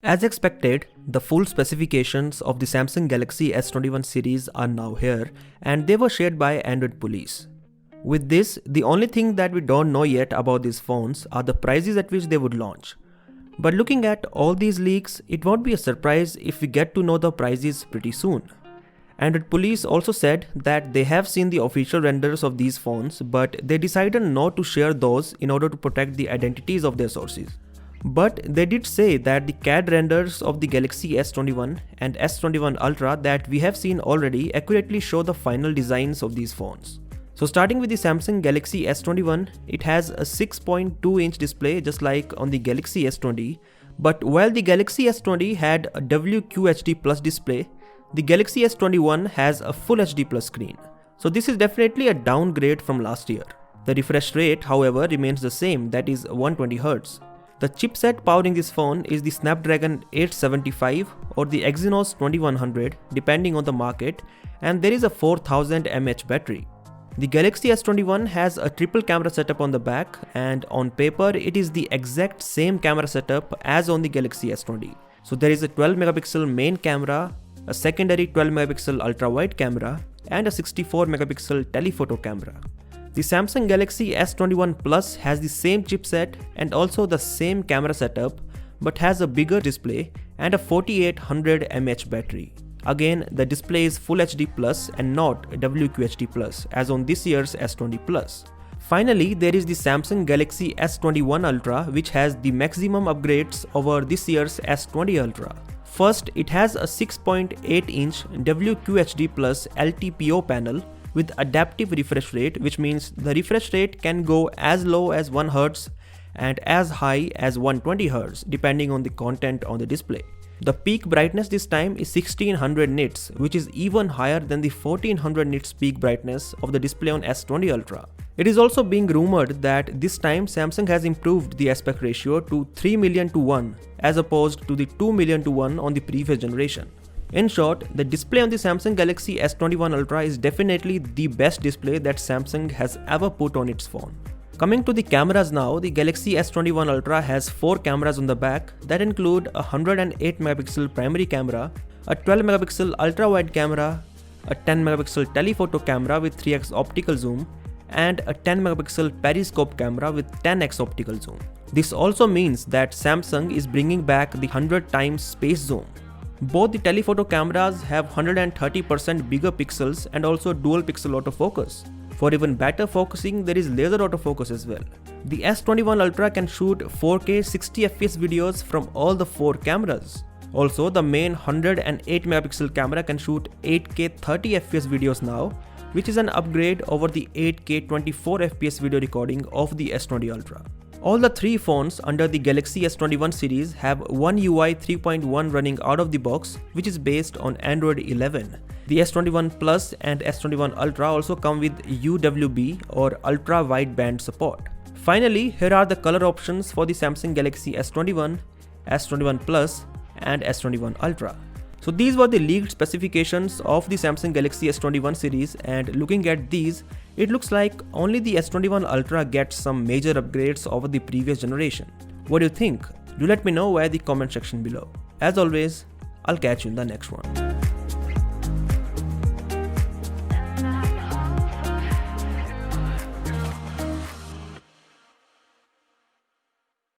As expected, the full specifications of the Samsung Galaxy S21 series are now here, and they were shared by Android Police. With this, the only thing that we don't know yet about these phones are the prices at which they would launch. But looking at all these leaks, it won't be a surprise if we get to know the prices pretty soon. Android Police also said that they have seen the official renders of these phones, but they decided not to share those in order to protect the identities of their sources. But they did say that the CAD renders of the Galaxy S21 and S21 Ultra that we have seen already accurately show the final designs of these phones. So starting with the Samsung Galaxy S21, it has a 6.2-inch display just like on the Galaxy S20, but while the Galaxy S20 had a WQHD Plus display, the Galaxy S21 has a Full HD Plus screen. So this is definitely a downgrade from last year. The refresh rate, however, remains the same, that is 120Hz. The chipset powering this phone is the Snapdragon 875 or the Exynos 2100 depending on the market, and there is a 4000 mAh battery. The Galaxy S21 has a triple camera setup on the back, and on paper it is the exact same camera setup as on the Galaxy S20. So there is a 12 megapixel main camera, a secondary 12 megapixel ultra wide camera, and a 64 megapixel telephoto camera. The Samsung Galaxy S21 Plus has the same chipset and also the same camera setup, but has a bigger display and a 4800 mAh battery. Again, the display is Full HD Plus and not WQHD Plus as on this year's S20 Plus. Finally, there is the Samsung Galaxy S21 Ultra, which has the maximum upgrades over this year's S20 Ultra. First, it has a 6.8-inch WQHD Plus LTPO panel with adaptive refresh rate, which means the refresh rate can go as low as 1 Hz and as high as 120 Hz depending on the content on the display. The peak brightness this time is 1600 nits, which is even higher than the 1400 nits peak brightness of the display on S20 Ultra. It is also being rumored that this time Samsung has improved the aspect ratio to 3 million to 1 as opposed to the 2 million to 1 on the previous generation. In short, the display on the Samsung Galaxy S21 Ultra is definitely the best display that Samsung has ever put on its phone. Coming to the cameras now, the Galaxy S21 Ultra has 4 cameras on the back that include a 108 megapixel primary camera, a 12 megapixel ultra wide camera, a 10 megapixel telephoto camera with 3x optical zoom, and a 10 megapixel periscope camera with 10x optical zoom. This also means that Samsung is bringing back the 100 times space zoom. Both the telephoto cameras have 130% bigger pixels and also dual pixel autofocus. For even better focusing, there is laser autofocus as well. The S21 Ultra can shoot 4K 60fps videos from all the 4 cameras. Also, the main 108 megapixel camera can shoot 8K 30fps videos now, which is an upgrade over the 8K 24fps video recording of the S20 Ultra. All the 3 phones under the Galaxy S21 series have One UI 3.1 running out of the box, which is based on Android 11. The S21 Plus and S21 Ultra also come with UWB or Ultra Wideband support. Finally, here are the color options for the Samsung Galaxy S21, S21 Plus and S21 Ultra. So these were the leaked specifications of the Samsung Galaxy S21 series, and looking at these, it looks like only the S21 Ultra gets some major upgrades over the previous generation. What do you think? Do let me know via the comment section below. As always, I'll catch you in the next one.